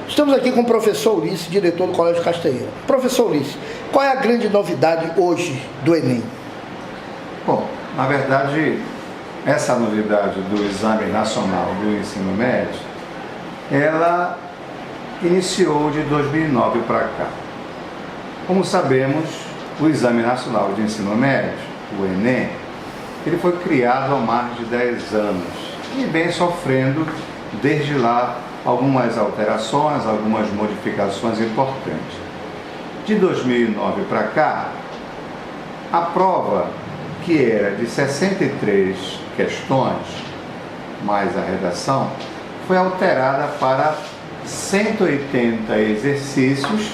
Estamos aqui com o professor Ulisses, diretor do Colégio Castanheira. Professor Ulisses, qual é a grande novidade hoje do Enem? Bom, na verdade, essa novidade do Exame Nacional do Ensino Médio, ela iniciou de 2009 para cá. Como sabemos, o Exame Nacional de Ensino Médio, o Enem, ele foi criado há mais de 10 anos e vem sofrendo desde lá algumas alterações, algumas modificações importantes. De 2009 para cá, a prova, que era de 63 questões, mais a redação, foi alterada para 180 exercícios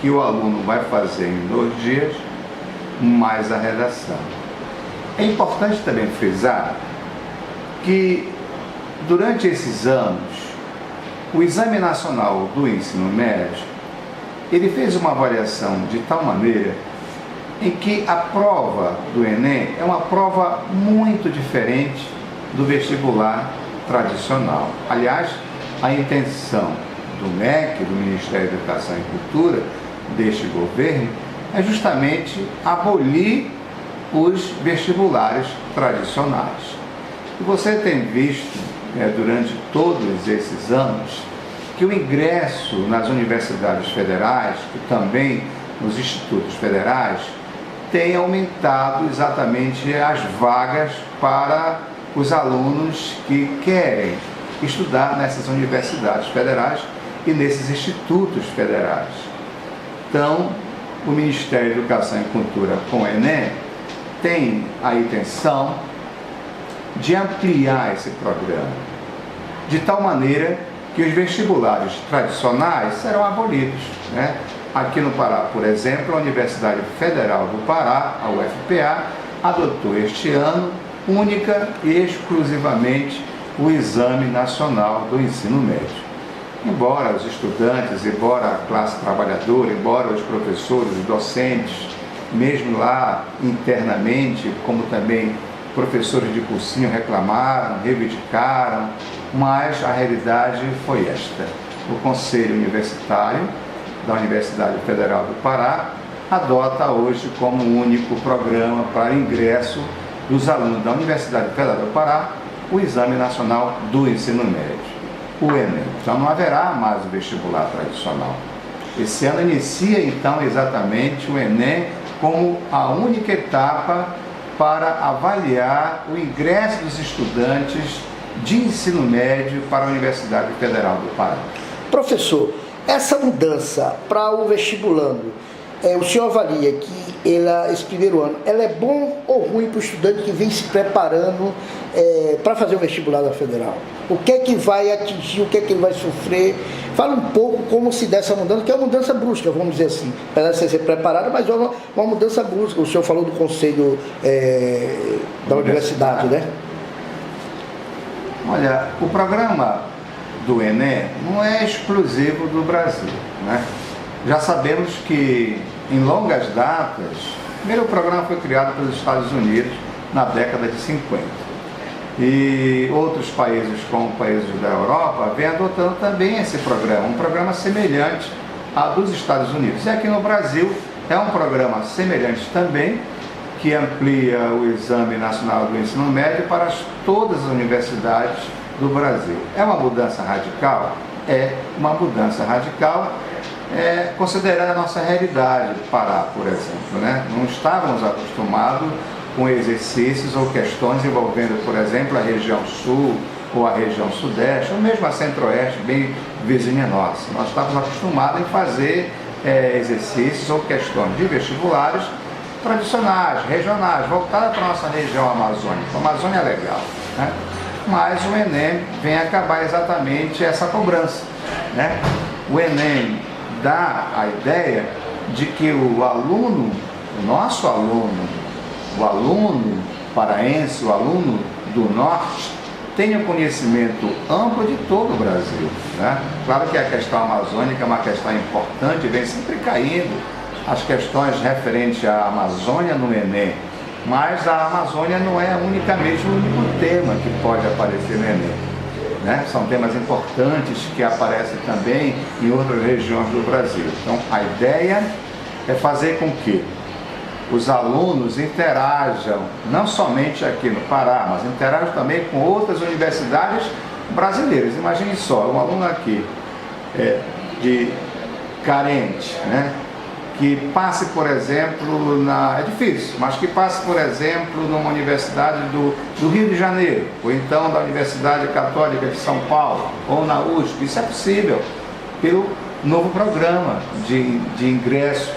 que o aluno vai fazer em 2 dias, mais a redação. É importante também frisar que, durante esses anos, o Exame Nacional do Ensino Médio, ele fez uma avaliação de tal maneira em que a prova do Enem é uma prova muito diferente do vestibular tradicional. Aliás, a intenção do MEC, do Ministério da Educação e Cultura, deste governo, é justamente abolir os vestibulares tradicionais. E você tem visto, durante todos esses anos, que o ingresso nas universidades federais e também nos institutos federais tem aumentado exatamente as vagas para os alunos que querem estudar nessas universidades federais e nesses institutos federais. Então, o Ministério da Educação e Cultura, com o Enem, tem a intenção de ampliar esse programa, de tal maneira que os vestibulares tradicionais serão abolidos, né? Aqui no Pará, por exemplo, a Universidade Federal do Pará, a UFPA, adotou este ano, única e exclusivamente, o Exame Nacional do Ensino Médio. Embora os estudantes, embora a classe trabalhadora, embora os professores, os docentes, mesmo lá internamente, como também professores de cursinho reclamaram, reivindicaram, mas a realidade foi esta. O Conselho Universitário da Universidade Federal do Pará adota hoje como único programa para ingresso dos alunos da Universidade Federal do Pará o Exame Nacional do Ensino Médio, o Enem. Então não haverá mais o vestibular tradicional. Esse ano inicia então exatamente o Enem como a única etapa para avaliar o ingresso dos estudantes de ensino médio para a Universidade Federal do Pará. Professor, essa mudança para o vestibulando, o senhor avalia que esse primeiro ano, ela é bom ou ruim para o estudante que vem se preparando para fazer o vestibular da Federal? O que é que vai atingir, o que é que ele vai sofrer? Fala um pouco como se dá essa mudança, que é uma mudança brusca, vamos dizer assim. Apesar de ser preparado, mas é uma mudança brusca. O senhor falou do conselho da universidade, né? Olha, o programa do Enem não é exclusivo do Brasil, né? Já sabemos que, em longas datas, primeiro o programa foi criado pelos Estados Unidos na década de 50. E outros países, como países da Europa, vêm adotando também esse programa, um programa semelhante ao dos Estados Unidos. E aqui no Brasil é um programa semelhante também, que amplia o Exame Nacional do Ensino Médio para todas as universidades do Brasil. É uma mudança radical? É uma mudança radical, considerando a nossa realidade do Pará, por exemplo, né? Não estávamos acostumados com exercícios ou questões envolvendo, por exemplo, a região sul ou a região sudeste, ou mesmo a centro-oeste, bem vizinha nossa. Nós estávamos acostumados em fazer exercícios ou questões de vestibulares tradicionais, regionais, voltadas para a nossa região amazônica. A Amazônia é legal, né? Mas o Enem vem acabar exatamente essa cobrança, né? O Enem dá a ideia de que o aluno, o nosso aluno, o aluno paraense, o aluno do norte, tenha conhecimento amplo de todo o Brasil, né? Claro que a questão amazônica é uma questão importante, vem sempre caindo as questões referentes à Amazônia no Enem, mas a Amazônia não é unicamente o único tema que pode aparecer no Enem. né? São temas importantes que aparecem também em outras regiões do Brasil. Então, a ideia é fazer com que os alunos interajam, não somente aqui no Pará, mas interajam também com outras universidades brasileiras. Imagine só, um aluno aqui de carente, né? Que passe, por exemplo, é difícil, mas que passe, por exemplo, numa universidade do Rio de Janeiro, ou então da Universidade Católica de São Paulo, ou na USP. Isso é possível pelo novo programa de ingresso.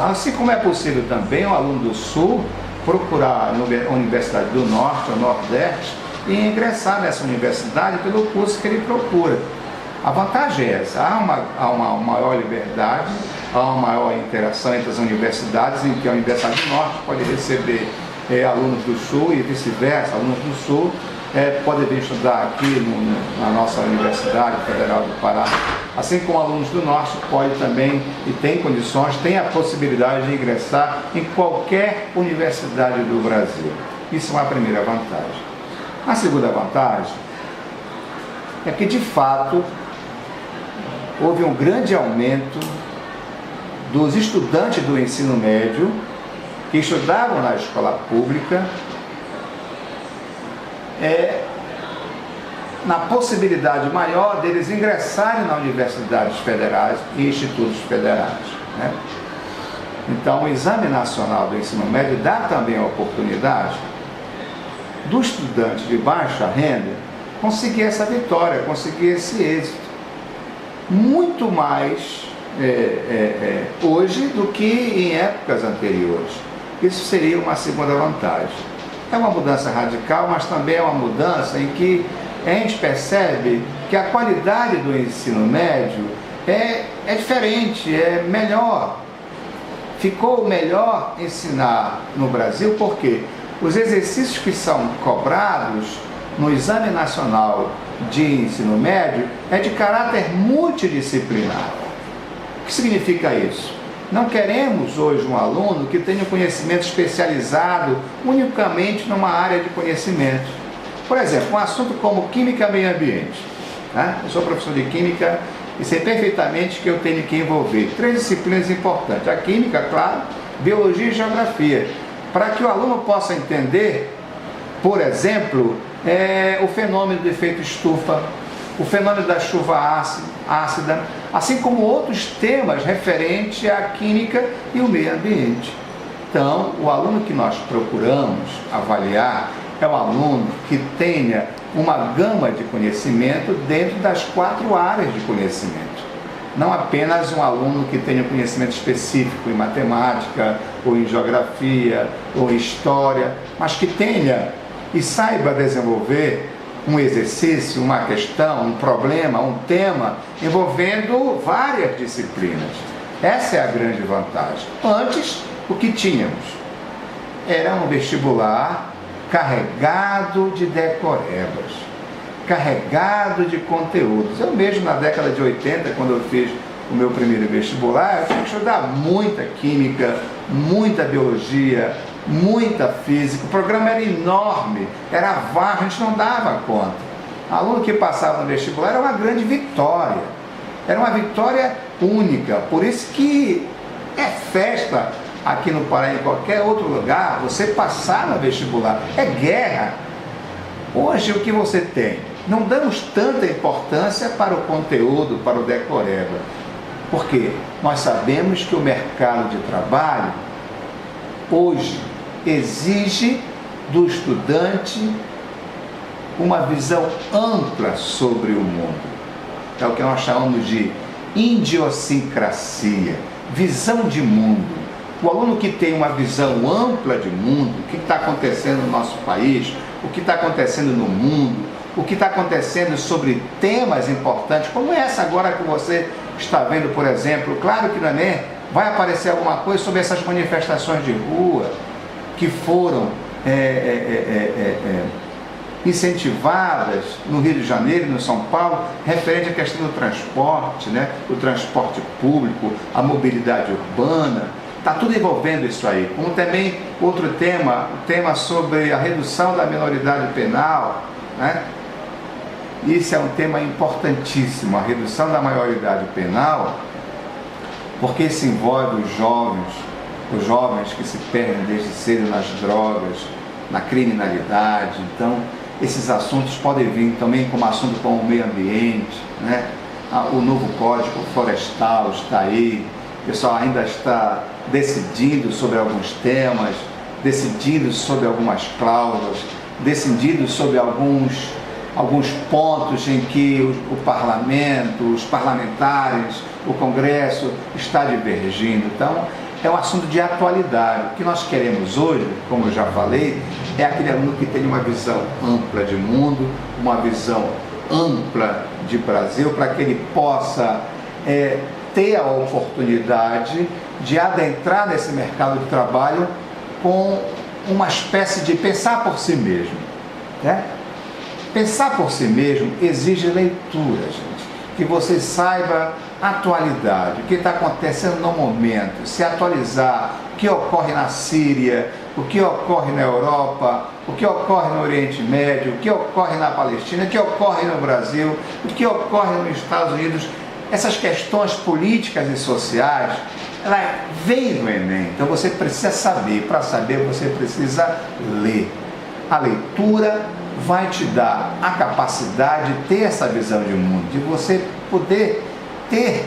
Assim como é possível também o aluno do Sul procurar a Universidade do Norte ou Nordeste e ingressar nessa universidade pelo curso que ele procura. A vantagem é essa, há uma maior liberdade, há uma maior interação entre as universidades, em que a Universidade do Norte pode receber alunos do Sul e vice-versa, alunos do Sul podem vir estudar aqui na nossa Universidade Federal do Pará, assim como alunos do Norte podem também e têm condições, têm a possibilidade de ingressar em qualquer universidade do Brasil. Isso é uma primeira vantagem. A segunda vantagem é que, de fato, houve um grande aumento dos estudantes do ensino médio que estudavam na escola pública, na possibilidade maior deles ingressarem nas universidades federais e institutos federais, né? Então, o Exame Nacional do Ensino Médio dá também a oportunidade do estudante de baixa renda conseguir essa vitória, conseguir esse êxito, muito mais hoje do que em épocas anteriores. Isso seria uma segunda vantagem. É uma mudança radical, mas também é uma mudança em que a gente percebe que a qualidade do ensino médio é diferente, é melhor. Ficou melhor ensinar no Brasil porque os exercícios que são cobrados no Exame Nacional de Ensino Médio é de caráter multidisciplinar. O que significa isso? Não queremos hoje um aluno que tenha um conhecimento especializado unicamente numa área de conhecimento. Por exemplo, um assunto como Química e Meio Ambiente, né? Eu sou professor de Química e sei perfeitamente que eu tenho que envolver 3 disciplinas importantes. A Química, claro, Biologia e Geografia, para que o aluno possa entender, por exemplo, o fenômeno do efeito estufa, o fenômeno da chuva ácida, assim como outros temas referentes à química e o meio ambiente. Então, o aluno que nós procuramos avaliar é um aluno que tenha uma gama de conhecimento dentro das 4 áreas de conhecimento. Não apenas um aluno que tenha conhecimento específico em matemática, ou em geografia, ou em história, mas que tenha e saiba desenvolver um exercício, uma questão, um problema, um tema, envolvendo várias disciplinas. Essa é a grande vantagem. Antes, o que tínhamos era um vestibular carregado de decorebas, carregado de conteúdos. Eu mesmo, na década de 80, quando eu fiz o meu primeiro vestibular, eu tinha que estudar muita química, muita biologia, muita física. O programa era enorme, era vasto, a gente não dava conta. O aluno que passava no vestibular era uma grande vitória, era uma vitória única. Por isso que é festa aqui no Pará, em qualquer outro lugar, você passar no vestibular, é guerra. Hoje o que você tem? Não damos tanta importância para o conteúdo, para o decoreba, porque nós sabemos que o mercado de trabalho hoje exige do estudante uma visão ampla sobre o mundo. É o que nós chamamos de idiosincrasia, visão de mundo. O aluno que tem uma visão ampla de mundo, o que está acontecendo no nosso país, o que está acontecendo no mundo, o que está acontecendo sobre temas importantes, como essa agora que você está vendo, por exemplo. Claro que no Enem vai aparecer alguma coisa sobre essas manifestações de rua que foram incentivadas no Rio de Janeiro e no São Paulo, referente à questão do transporte, né? O transporte público, a mobilidade urbana. Está tudo envolvendo isso aí. Como também outro tema, o tema sobre a redução da minoridade penal, né? Isso é um tema importantíssimo, a redução da maioridade penal, porque isso envolve os jovens que se perdem desde cedo nas drogas, na criminalidade. Então, esses assuntos podem vir também como assunto como o meio ambiente, né? O novo Código Florestal está aí, o pessoal ainda está decidindo sobre alguns temas, decidindo sobre algumas cláusulas, decidindo sobre alguns pontos em que o parlamento, os parlamentares, o Congresso está divergindo. Então, é um assunto de atualidade. O que nós queremos hoje, como eu já falei, é aquele aluno que tem uma visão ampla de mundo, uma visão ampla de Brasil, para que ele possa ter a oportunidade de adentrar nesse mercado de trabalho com uma espécie de pensar por si mesmo, né? Pensar por si mesmo exige leitura, gente. Que você saiba a atualidade, o que está acontecendo no momento, se atualizar, o que ocorre na Síria, o que ocorre na Europa, o que ocorre no Oriente Médio, o que ocorre na Palestina, o que ocorre no Brasil, o que ocorre nos Estados Unidos. Essas questões políticas e sociais, ela vem no Enem, então você precisa saber. Para saber, você precisa ler. A leitura vai te dar a capacidade de ter essa visão de mundo, de você poder ter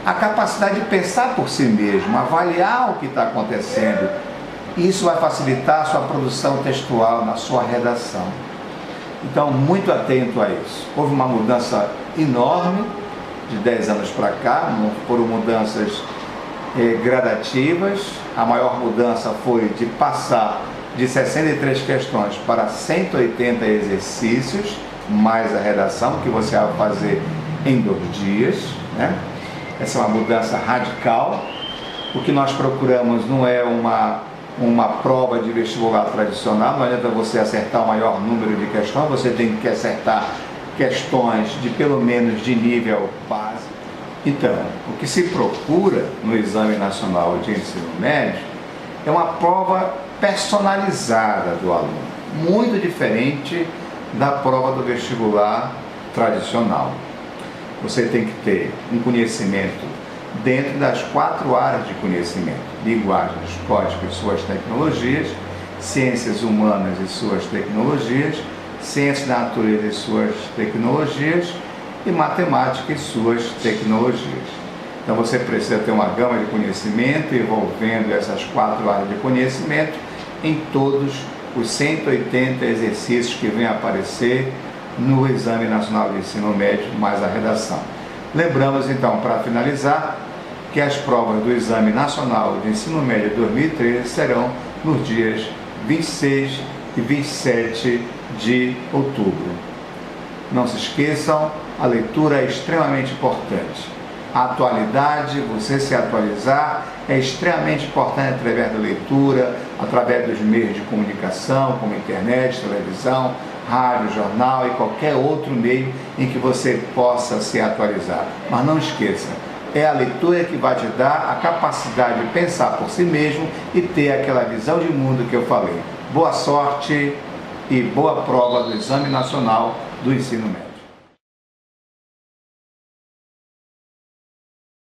a capacidade de pensar por si mesmo, avaliar o que está acontecendo. E isso vai facilitar a sua produção textual na sua redação. Então, muito atento a isso. Houve uma mudança enorme de 10 anos para cá, foram mudanças gradativas. A maior mudança foi de passar de 63 questões para 180 exercícios, mais a redação, que você vai fazer em 2 dias, né? Essa é uma mudança radical. O que nós procuramos não é uma prova de vestibular tradicional, não adianta você acertar o maior número de questões, você tem que acertar questões de pelo menos de nível básico. Então, o que se procura no Exame Nacional de Ensino Médio é uma prova personalizada do aluno, muito diferente da prova do vestibular tradicional. Você tem que ter um conhecimento dentro das 4 áreas de conhecimento: linguagens, código e suas tecnologias, ciências humanas e suas tecnologias, ciências da natureza e suas tecnologias, e matemática e suas tecnologias. Então você precisa ter uma gama de conhecimento envolvendo essas 4 áreas de conhecimento em todos os 180 exercícios que vêm aparecer no Exame Nacional de Ensino Médio, mais a redação. Lembramos então, para finalizar, que as provas do Exame Nacional de Ensino Médio 2013 serão nos dias 26 e 27 de outubro. Não se esqueçam, a leitura é extremamente importante. A atualidade, você se atualizar, é extremamente importante através da leitura, através dos meios de comunicação, como internet, televisão, rádio, jornal e qualquer outro meio em que você possa se atualizar. Mas não esqueça, é a leitura que vai te dar a capacidade de pensar por si mesmo e ter aquela visão de mundo que eu falei. Boa sorte e boa prova do Exame Nacional do Ensino Médio.